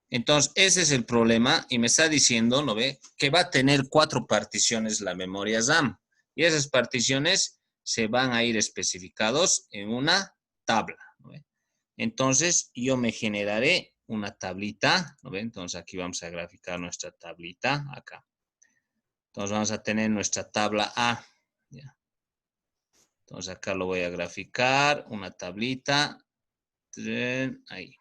Entonces, ese es el problema y me está diciendo, ¿no ve? Que va a tener 4 particiones la memoria RAM. Y esas particiones se van a ir especificados en una tabla, ¿no ve? Entonces, yo me generaré una tablita, ¿no ve? Entonces, aquí vamos a graficar nuestra tablita, acá. Entonces, vamos a tener nuestra tabla A, ¿ya? Entonces, acá lo voy a graficar, una tablita, ahí.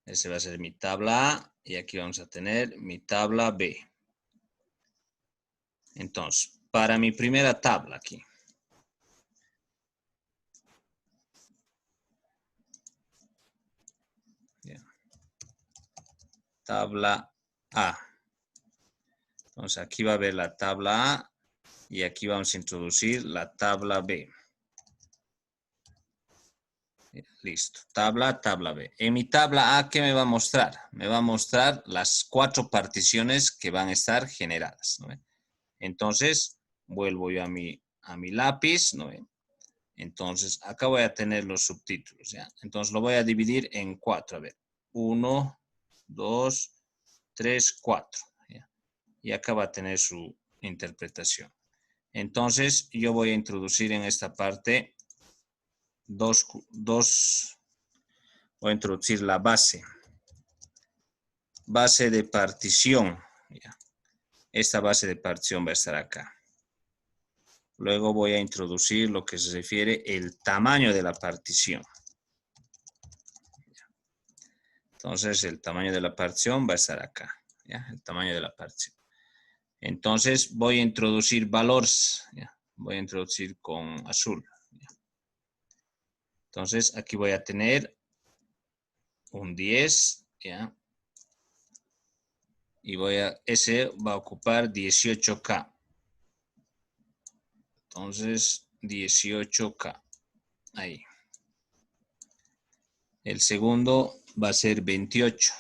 Ese va a ser mi tabla A y aquí vamos a tener mi tabla B. Entonces, para mi primera tabla aquí. Bien. Tabla A. Entonces, aquí va a haber la tabla A y aquí vamos a introducir la tabla B. Listo. Tabla B. En mi tabla A, ¿qué me va a mostrar? Me va a mostrar las 4 particiones que van a estar generadas, ¿no? Entonces, vuelvo yo a mi lápiz, ¿no? Entonces, acá voy a tener los subtítulos, ¿ya? Entonces, lo voy a dividir en 4. A ver, 1, 2, 3, 4. ¿ya? Y acá va a tener su interpretación. Entonces, yo voy a introducir en esta parte voy a introducir la base de partición. ¿ya? Esta base de partición va a estar acá. Luego voy a introducir lo que se refiere el tamaño de la partición. Entonces, el tamaño de la partición va a estar acá. ¿ya? El tamaño de la partición. Entonces, voy a introducir valores. ¿ya? Voy a introducir con azul. ¿ya? Entonces, aquí voy a tener un 10. ¿ya? Y ese va a ocupar 18K. Entonces, 18K. Ahí. El segundo va a ser 28.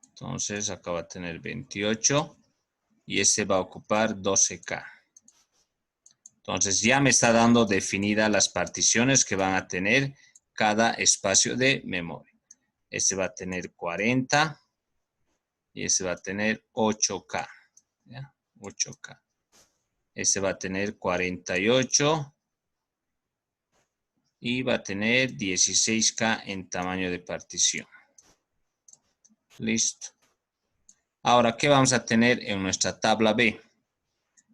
Entonces, acá va a tener 28. Y este va a ocupar 12K. Entonces, ya me está dando definidas las particiones que van a tener cada espacio de memoria. Este va a tener 40. Y este va a tener 8K. ¿ya? 8K. Este va a tener 48. Y va a tener 16K en tamaño de partición. Listo. Ahora, ¿qué vamos a tener en nuestra tabla B?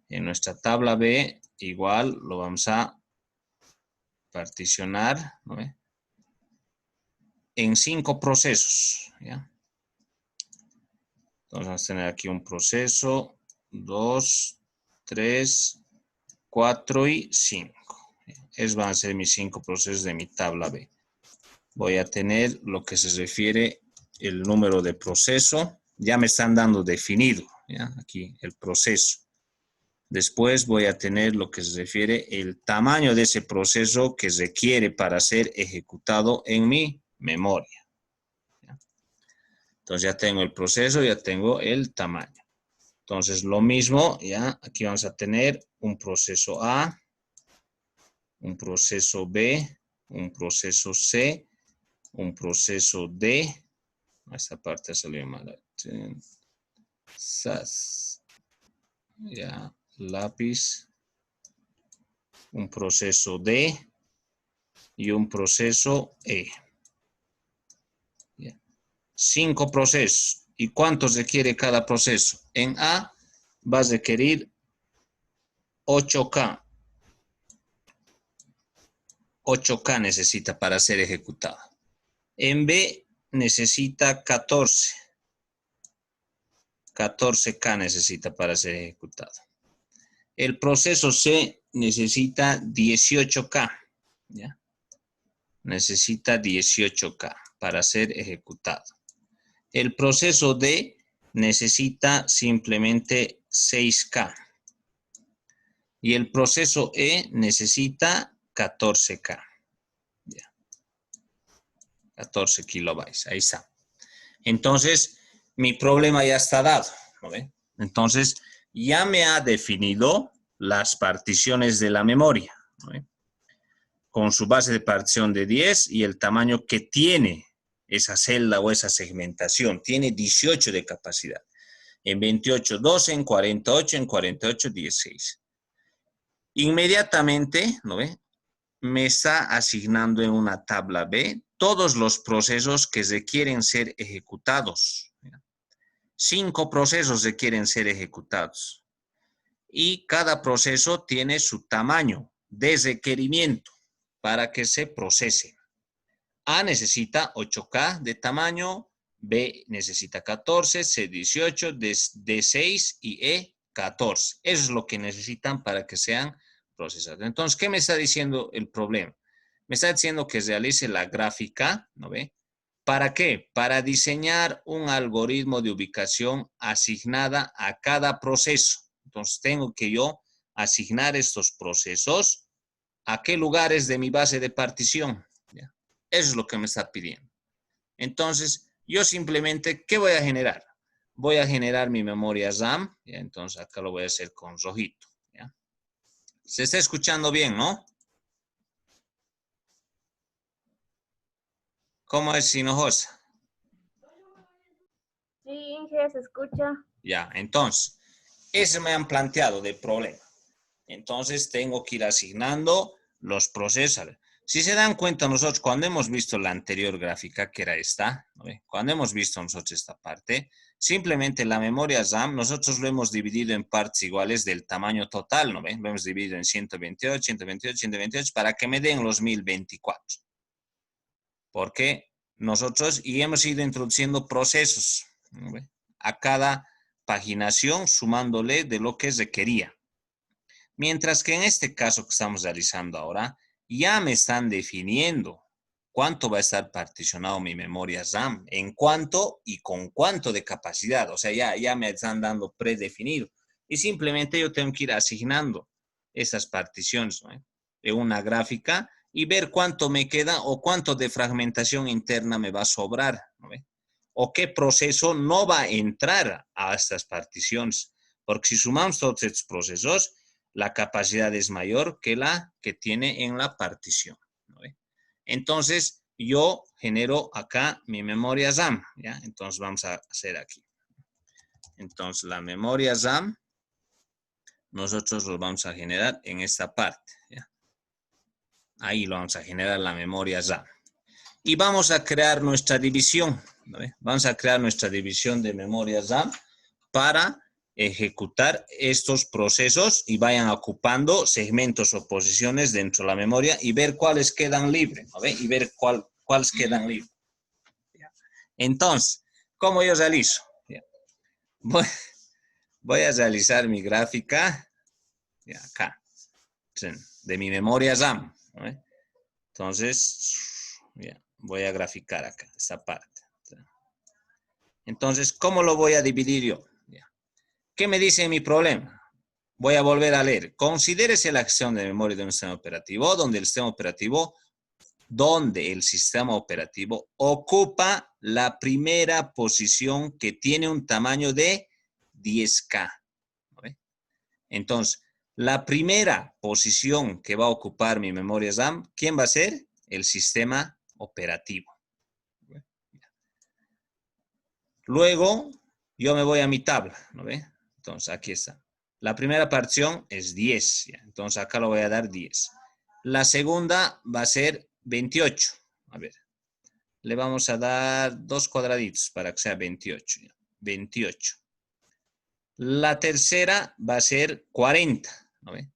En nuestra tabla B, igual lo vamos a particionar, ¿no? En 5 procesos. ¿ya? Entonces, vamos a tener aquí un proceso, 2, 3, 4 y 5. Esos van a ser mis 5 procesos de mi tabla B. Voy a tener lo que se refiere el número de proceso. Ya me están dando definido, ¿ya? Aquí el proceso. Después voy a tener lo que se refiere el tamaño de ese proceso que requiere para ser ejecutado en mi memoria. ¿ya? Entonces ya tengo el proceso, ya tengo el tamaño. Entonces lo mismo, ya aquí vamos a tener un proceso A, un proceso B, un proceso C, un proceso D. Esta parte salió mal. SAS. Ya, lápiz. Un proceso D y un proceso E. Ya. 5 procesos. ¿Y cuánto requiere cada proceso? En A va a requerir 8K. 8K necesita para ser ejecutado. En B necesita 14. 14K necesita para ser ejecutado. El proceso C necesita 18K. ¿ya? Necesita 18K para ser ejecutado. El proceso D necesita simplemente 6K. Y el proceso E necesita 14K. ¿ya? 14 kilobytes. Ahí está. Entonces, mi problema ya está dado. ¿no ve? Entonces, ya me ha definido las particiones de la memoria. ¿no ve? con su base de partición de 10 y el tamaño que tiene esa celda o esa segmentación. Tiene 18 de capacidad. En 28, 12, en 48, 16. Inmediatamente, ¿no ve? Me está asignando en una tabla B todos los procesos que requieren ser ejecutados. 5 procesos requieren ser ejecutados. Y cada proceso tiene su tamaño de requerimiento para que se procese. A necesita 8K de tamaño, B necesita 14, C 18, D 6 y E 14. Eso es lo que necesitan para que sean procesados. Entonces, ¿qué me está diciendo el problema? Me está diciendo que realice la gráfica, ¿no ve? ¿Para qué? Para diseñar un algoritmo de ubicación asignada a cada proceso. Entonces, tengo que yo asignar estos procesos a qué lugares de mi base de partición. ¿Ya? Eso es lo que me está pidiendo. Entonces, yo simplemente, ¿qué voy a generar? Voy a generar mi memoria RAM. ¿Ya? Entonces, acá lo voy a hacer con rojito. ¿Ya? Se está escuchando bien, ¿no? ¿Cómo es, Hinojosa? Sí, Inge, se escucha. Ya, entonces, ese me han planteado de problema. Entonces, tengo que ir asignando los procesos. Si se dan cuenta nosotros, cuando hemos visto la anterior gráfica, que era esta, ¿no? Cuando hemos visto nosotros esta parte, simplemente la memoria RAM, nosotros lo hemos dividido en partes iguales del tamaño total, ¿no? Lo hemos dividido en 128, 128, 128, para que me den los 1024. Porque nosotros, y hemos ido introduciendo procesos, ¿no? A cada paginación, sumándole de lo que requería. Mientras que en este caso que estamos realizando ahora, ya me están definiendo cuánto va a estar particionado mi memoria RAM, en cuánto y con cuánto de capacidad. O sea, ya me están dando predefinido. Y simplemente yo tengo que ir asignando esas particiones, ¿no? De una gráfica y ver cuánto me queda o cuánto de fragmentación interna me va a sobrar, ¿no? O qué proceso no va a entrar a estas particiones. Porque si sumamos todos estos procesos, la capacidad es mayor que la que tiene en la partición, ¿no? Entonces, yo genero acá mi memoria RAM, ¿ya? Entonces, vamos a hacer aquí. Entonces, la memoria RAM, nosotros lo vamos a generar en esta parte, ¿ya? Ahí lo vamos a generar la memoria RAM. Y vamos a crear nuestra división, ¿no? Vamos a crear nuestra división de memoria RAM para ejecutar estos procesos y vayan ocupando segmentos o posiciones dentro de la memoria y ver cuáles quedan libres, ¿no? Y ver cuáles quedan libres. Entonces, ¿cómo yo realizo? Voy a realizar mi gráfica acá, de mi memoria RAM, ¿no? Entonces, voy a graficar acá, esta parte. Entonces, ¿cómo lo voy a dividir yo? ¿Qué me dice mi problema? Voy a volver a leer. Considérese la acción de memoria de un sistema operativo donde el sistema operativo ocupa la primera posición que tiene un tamaño de 10K. ¿No? Entonces, la primera posición que va a ocupar mi memoria RAM, ¿quién va a ser? El sistema operativo. Luego, yo me voy a mi tabla, ¿no ve? Entonces, aquí está. La primera partición es 10, ¿ya? Entonces, acá lo voy a dar 10. La segunda va a ser 28. A ver, le vamos a dar 2 cuadraditos para que sea 28. ¿Ya? 28. La tercera va a ser 40, ¿no ve?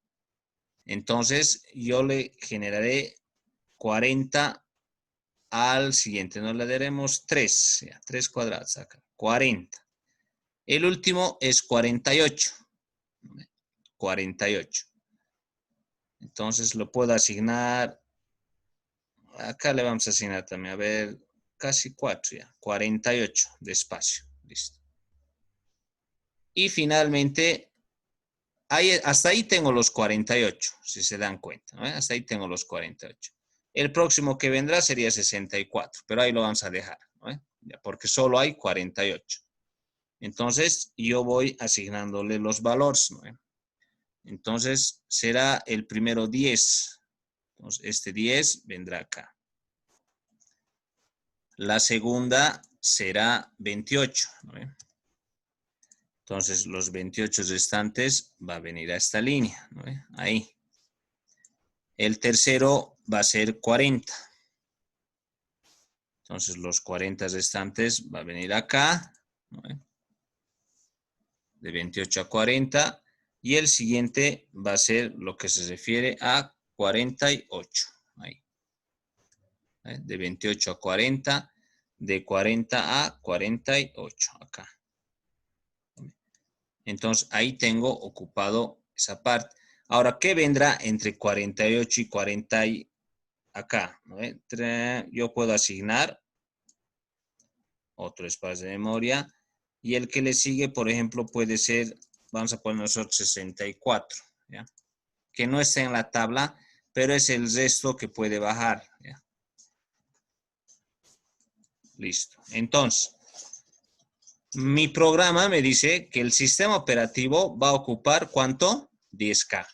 Entonces, yo le generaré 40 al siguiente. Nos le daremos 3, ¿ya? 3 cuadrados acá. 40. El último es 48. 48. Entonces lo puedo asignar. Acá le vamos a asignar también, a ver, casi 4 ya. 48 de espacio. Listo. Y finalmente, hasta ahí tengo los 48, si se dan cuenta, ¿no? Hasta ahí tengo los 48. El próximo que vendrá sería 64, pero ahí lo vamos a dejar, ¿no? Ya, porque solo hay 48. Entonces, yo voy asignándole los valores, ¿no? Entonces, será el primero 10, Entonces, este 10 vendrá acá. La segunda será 28, ¿no ve? Entonces, los 28 restantes va a venir a esta línea, ¿no ve? Ahí. El tercero va a ser 40. Entonces, los 40 restantes va a venir acá, ¿no ve? De 28 a 40. Y el siguiente va a ser lo que se refiere a 48. Ahí. De 28 a 40. De 40 a 48. Acá. Entonces, ahí tengo ocupado esa parte. Ahora, ¿qué vendrá entre 48 y 40 y acá? ¿No? Yo puedo asignar otro espacio de memoria. Y el que le sigue, por ejemplo, puede ser, vamos a poner nosotros 64. ¿Ya? Que no está en la tabla, pero es el resto que puede bajar. ¿Ya? Listo. Entonces, mi programa me dice que el sistema operativo va a ocupar, ¿cuánto? 10K.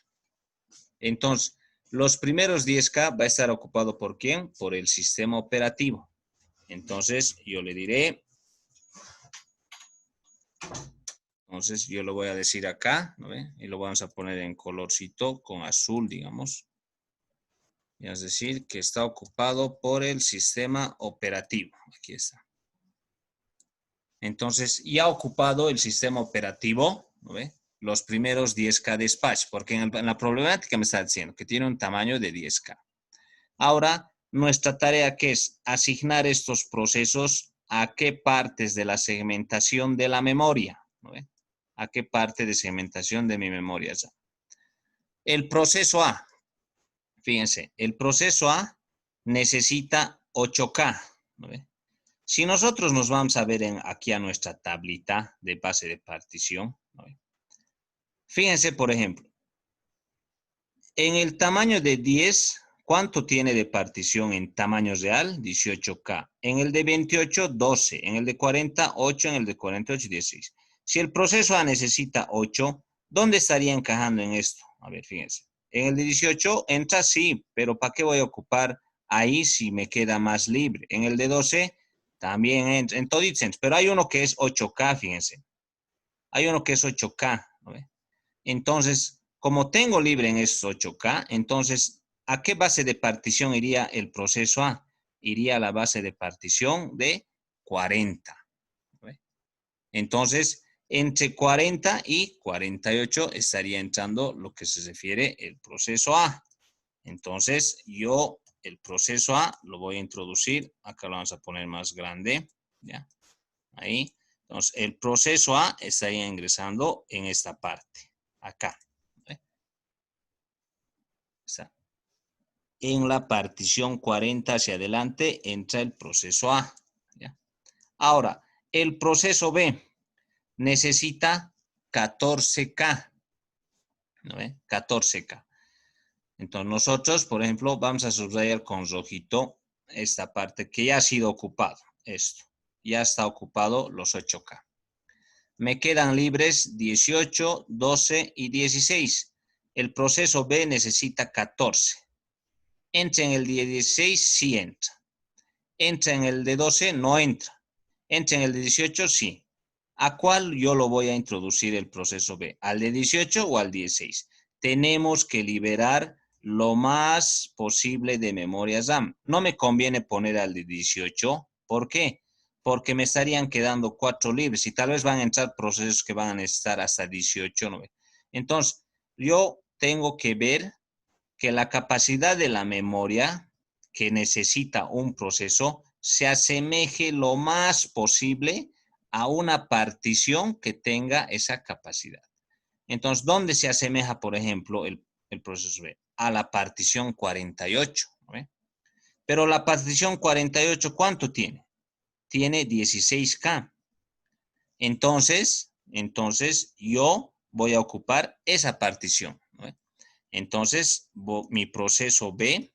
Entonces, los primeros 10K va a estar ocupado ¿por quién? Por el sistema operativo. Entonces, yo le diré, entonces yo lo voy a decir acá, ¿no ve? Y lo vamos a poner en colorcito con azul, digamos. Y es decir, que está ocupado por el sistema operativo. Aquí está. Entonces, ya ha ocupado el sistema operativo, ¿no ve? Los primeros 10K de dispatch, porque en la problemática me está diciendo que tiene un tamaño de 10K. Ahora, nuestra tarea que es asignar estos procesos a qué partes de la segmentación de la memoria, ¿no ve? A qué parte de segmentación de mi memoria ya. El proceso A, fíjense, el proceso A necesita 8K, ¿no ve? Si nosotros nos vamos a ver aquí a nuestra tablita de base de partición, ¿no ve? Fíjense, por ejemplo, en el tamaño de 10, ¿cuánto tiene de partición en tamaño real? 18K. En el de 28, 12. En el de 40, 8. En el de 48, 16. Si el proceso A necesita 8, ¿dónde estaría encajando en esto? A ver, fíjense. En el de 18 entra sí, pero ¿para qué voy a ocupar ahí si me queda más libre? En el de 12 también entra, en todo dicen, pero hay uno que es 8K, fíjense. Hay uno que es 8K, ¿no ve? Entonces, como tengo libre en estos 8K, entonces, ¿a qué base de partición iría el proceso A? Iría a la base de partición de 40. ¿Ve? Entonces, entre 40 y 48 estaría entrando lo que se refiere el proceso A. Entonces, yo el proceso A lo voy a introducir. Acá lo vamos a poner más grande. ¿Ya? Ahí. Entonces, el proceso A estaría ingresando en esta parte. Acá. ¿Ve? Está. En la partición 40 hacia adelante entra el proceso A. ¿Ya? Ahora, el proceso B necesita 14K. ¿No ve? 14K. Entonces, nosotros, por ejemplo, vamos a subrayar con rojito esta parte que ya ha sido ocupado. Esto. Ya está ocupado los 8K. Me quedan libres 18, 12 y 16. El proceso B necesita 14. Entra en el de 16, sí entra. Entra en el de 12, no entra. Entra en el de 18, sí. ¿A cuál yo lo voy a introducir el proceso B? ¿Al de 18 o al 16? Tenemos que liberar lo más posible de memoria RAM. No me conviene poner al de 18. ¿Por qué? Porque me estarían quedando 4 libres y tal vez van a entrar procesos que van a necesitar hasta 18. ¿No? Entonces, yo tengo que ver que la capacidad de la memoria que necesita un proceso se asemeje lo más posible a una partición que tenga esa capacidad. Entonces, ¿dónde se asemeja, por ejemplo, el proceso B? A la partición 48. ¿No? Pero la partición 48, ¿cuánto tiene? Tiene 16K. Entonces, yo voy a ocupar esa partición. ¿No? Entonces, mi proceso B,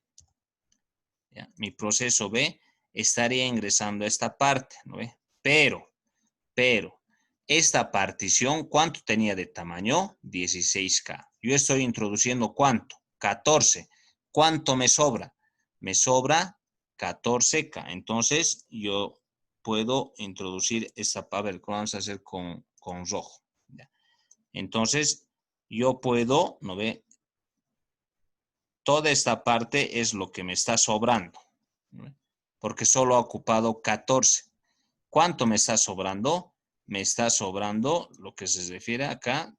¿ya? Mi proceso B estaría ingresando a esta parte, ¿no ve? Pero, esta partición, ¿cuánto tenía de tamaño? 16K. Yo estoy introduciendo ¿cuánto? 14. ¿cuánto me sobra? Me sobra 14K. Entonces, yo puedo introducir esta, a ver, vamos a hacer con rojo. ¿Ya? Entonces, yo puedo, ¿no ve? Toda esta parte es lo que me está sobrando, ¿no? Porque solo ha ocupado 14. ¿Cuánto me está sobrando? Me está sobrando lo que se refiere acá,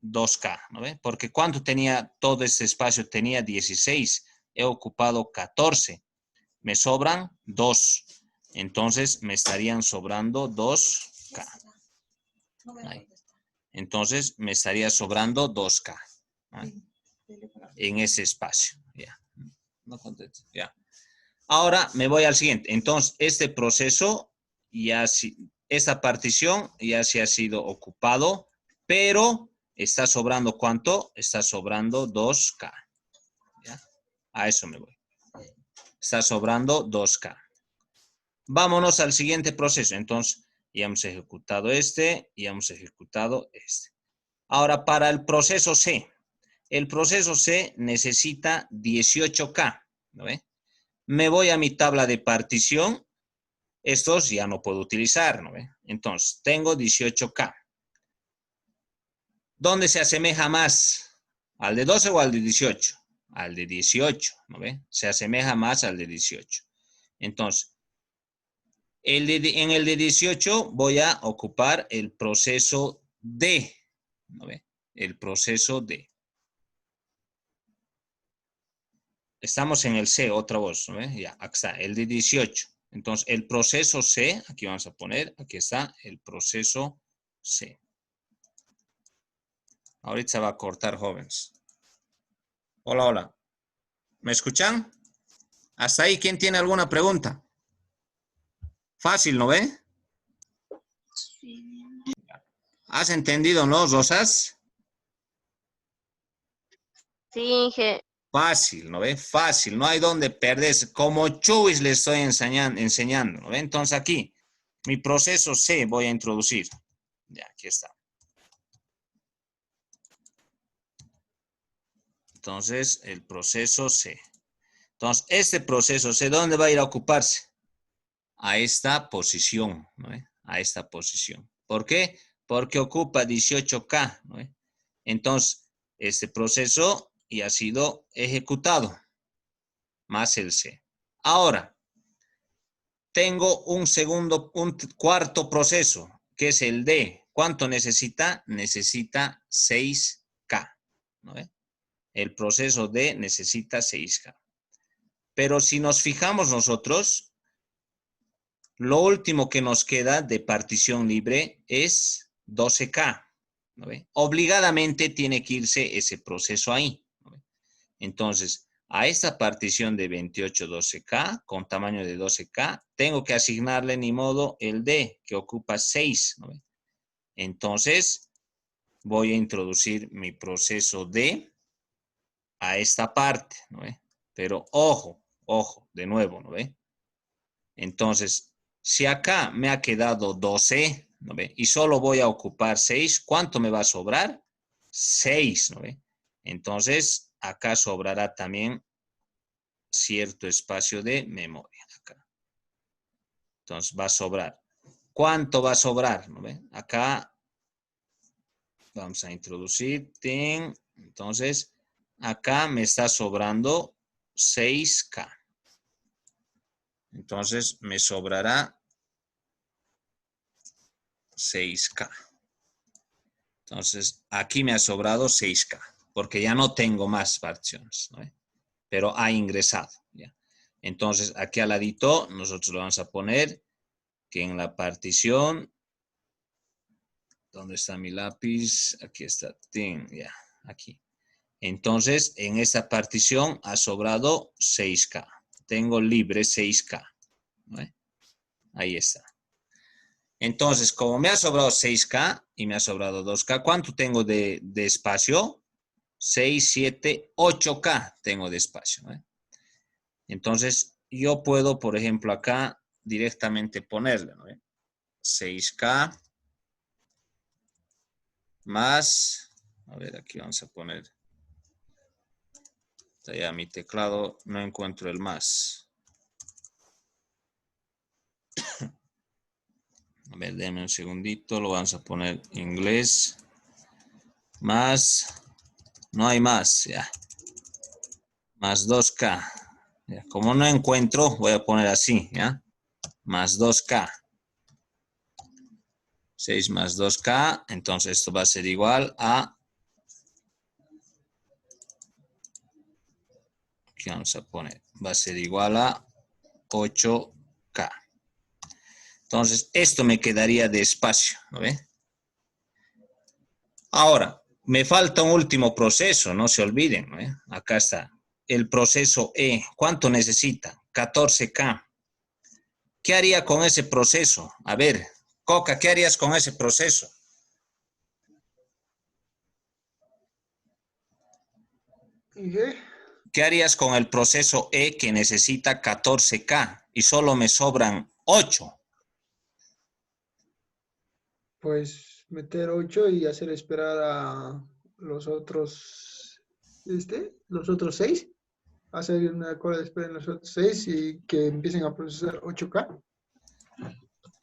2K, ¿no ve? Porque ¿cuánto tenía todo este espacio? Tenía 16. He ocupado 14. Me sobran 2. Entonces, me estarían sobrando 2K. Ahí. Entonces, me estaría sobrando 2K. ¿Ahí? En ese espacio. Ya. No contestes. Ya. Ahora me voy al siguiente. Entonces, este proceso, esta partición ya se ha sido ocupado, pero está sobrando ¿cuánto? Está sobrando 2K. ¿Ya? A eso me voy. Está sobrando 2K. Vámonos al siguiente proceso. Entonces, ya hemos ejecutado este y hemos ejecutado este. Ahora, para el proceso C. El proceso C necesita 18K. ¿No ve? Me voy a mi tabla de partición. Estos ya no puedo utilizar, ¿no ve? Entonces, tengo 18K. ¿Dónde se asemeja más? ¿Al de 12 o al de 18? Al de 18, ¿no ve? Se asemeja más al de 18. Entonces, en el de 18 voy a ocupar el proceso D, ¿no ve? El proceso D. Estamos en el C, otra voz, ¿no ve? Ya, aquí está, el de 18. Entonces, el proceso C, aquí vamos a poner, aquí está el proceso C. Ahorita se va a cortar, jóvenes. Hola, hola. ¿Me escuchan? Hasta ahí, ¿quién tiene alguna pregunta? Fácil, ¿no ve? Sí. ¿Has entendido, no, Rosas? Sí, Inge. Fácil, ¿no ve? Fácil, no hay donde perderse. Como Chuis le estoy enseñando, ¿no ve? Entonces aquí, mi proceso C voy a introducir. Ya, aquí está. Entonces, el proceso C. Entonces, este proceso C, ¿dónde va a ir a ocuparse? A esta posición, ¿no ve? A esta posición. ¿Por qué? Porque ocupa 18K, ¿no ve? Entonces, este proceso ya ha sido ejecutado, más el C. Ahora, tengo un cuarto proceso, que es el D. ¿Cuánto necesita? Necesita 6K, ¿no ve? El proceso D necesita 6K. Pero si nos fijamos nosotros, lo último que nos queda de partición libre es 12K, ¿no ve? Obligadamente tiene que irse ese proceso ahí, ¿no ve? Entonces, a esta partición de 28 12K, con tamaño de 12K, tengo que asignarle ni modo el D, que ocupa 6, ¿no ve? Entonces, voy a introducir mi proceso D a esta parte, ¿no ve? Pero ojo, ojo, de nuevo, ¿no ve? Entonces, si acá me ha quedado 12, ¿no ve? Y solo voy a ocupar 6, ¿cuánto me va a sobrar? 6, ¿no ve? Entonces, acá sobrará también cierto espacio de memoria. Acá. Entonces, va a sobrar. ¿Cuánto va a sobrar? ¿No ve? Acá vamos a introducir. Entonces, acá me está sobrando 6K. Entonces, me sobrará 6K. Entonces, aquí me ha sobrado 6K, porque ya no tengo más particiones, ¿no? Pero ha ingresado. ¿Ya? Entonces, aquí al ladito, nosotros lo vamos a poner que en la partición, ¿dónde está mi lápiz? Aquí está, ya, aquí. Entonces, en esta partición ha sobrado 6K. Tengo libre 6K. ¿No? Ahí está. Entonces, como me ha sobrado 6K y me ha sobrado 2K, ¿cuánto tengo de espacio? 6, 7, 8K tengo de espacio, ¿no? Entonces, yo puedo, por ejemplo, acá directamente ponerle, ¿no? 6K más, a ver, aquí vamos a poner Ya mi teclado no encuentro el más. A ver, denme un segundito, lo vamos a poner inglés. Más, no hay más, ya. Más 2K. Ya, como no encuentro, voy a poner así, ¿ya? Más 2K. 6 más 2K, entonces esto va a ser igual a... ¿Qué vamos a poner? Va a ser igual a 8K. Entonces, esto me quedaría de espacio, ¿no ve? Ahora, me falta un último proceso, no se olviden, ¿no? Acá está, el proceso E. ¿Cuánto necesita? 14K. ¿Qué haría con ese proceso? A ver, Coca, ¿qué harías con ese proceso? ¿Qué harías con el proceso E que necesita 14K y solo me sobran 8? Pues meter 8 y hacer esperar a los otros, los otros 6. Hacer una cola de espera en los otros 6 y que empiecen a procesar 8K.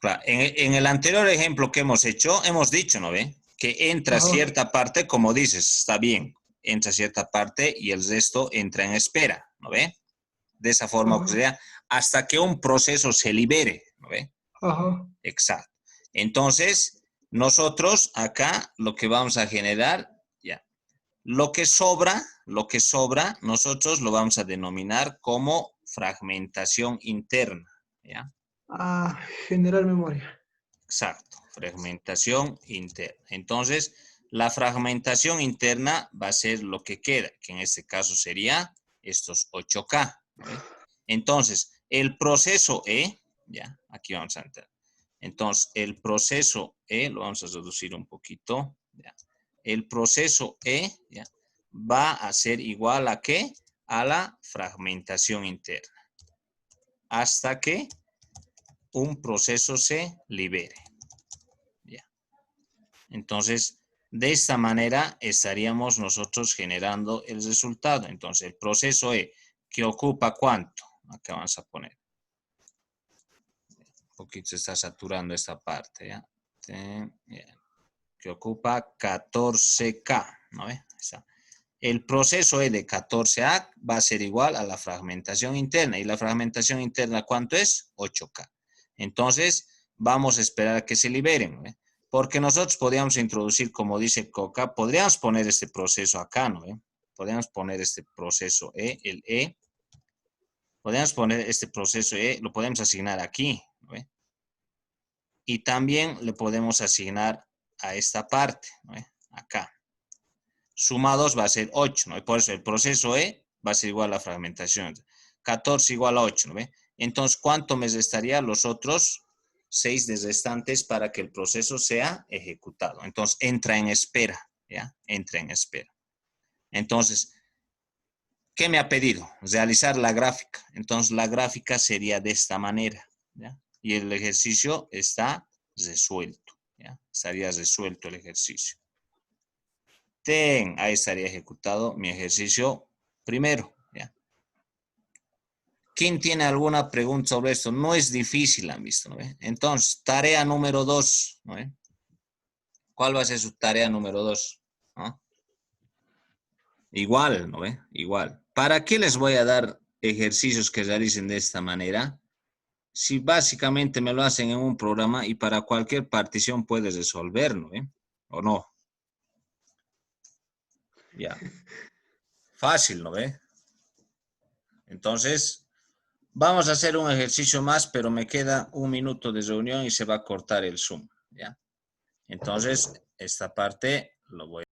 Claro, en el anterior ejemplo que hemos hecho, hemos dicho, ¿no ve? Que entra cierta parte, como dices, está bien, entra cierta parte y el resto entra en espera, ¿no ve? De esa forma sería hasta que un proceso se libere, ¿no ve? Exacto. Entonces, nosotros acá lo que vamos a generar, ya, lo que sobra, nosotros lo vamos a denominar como fragmentación interna, ¿ya? Generar memoria. Exacto, fragmentación interna. Entonces, la fragmentación interna va a ser lo que queda, que en este caso sería estos 8K, ¿no? Entonces, el proceso E, ya, aquí vamos a entrar. Entonces, el proceso E, lo vamos a reducir un poquito, ya. El proceso E, ya, va a ser igual a ¿qué? A la fragmentación interna. Hasta que un proceso se libere. Ya. Entonces, de esta manera estaríamos nosotros generando el resultado. Entonces, el proceso E, que ocupa ¿cuánto? Acá vamos a poner. Un poquito se está saturando esta parte, ¿ya? Que ocupa 14K, ¿no ve? El proceso E de 14A va a ser igual a la fragmentación interna. ¿Y la fragmentación interna cuánto es? 8K. Entonces, vamos a esperar a que se liberen, ¿no? Porque nosotros podríamos introducir, como dice Coca, podríamos poner este proceso acá, ¿no? Podríamos poner este proceso E, el E. Podríamos poner este proceso E, lo podemos asignar aquí, ¿no? Y también le podemos asignar a esta parte, ¿no? Acá. Sumados va a ser 8, ¿no? Y por eso el proceso E va a ser igual a la fragmentación. 14 igual a 8, ¿no ve? Entonces, ¿cuánto me restaría los otros 6 de restantes para que el proceso sea ejecutado? Entonces, entra en espera, ¿ya? Entra en espera. Entonces, ¿qué me ha pedido? Realizar la gráfica. Entonces, la gráfica sería de esta manera, ¿ya? Y el ejercicio está resuelto, ¿ya? Estaría resuelto el ejercicio. Ahí estaría ejecutado mi ejercicio primero, ¿ya? ¿Quién tiene alguna pregunta sobre esto? No es difícil, han visto, ¿no ve? Entonces, tarea número 2, ¿no ve? ¿Cuál va a ser su tarea número 2? ¿No? Igual, ¿no ve? Igual. ¿Para qué les voy a dar ejercicios que realicen de esta manera? Si básicamente me lo hacen en un programa y para cualquier partición puedes resolver, ¿no ve? ¿O no? Ya. Fácil, ¿no ve? Entonces, vamos a hacer un ejercicio más, pero me queda 1 minuto de reunión y se va a cortar el Zoom, ¿ya? Entonces, esta parte lo voy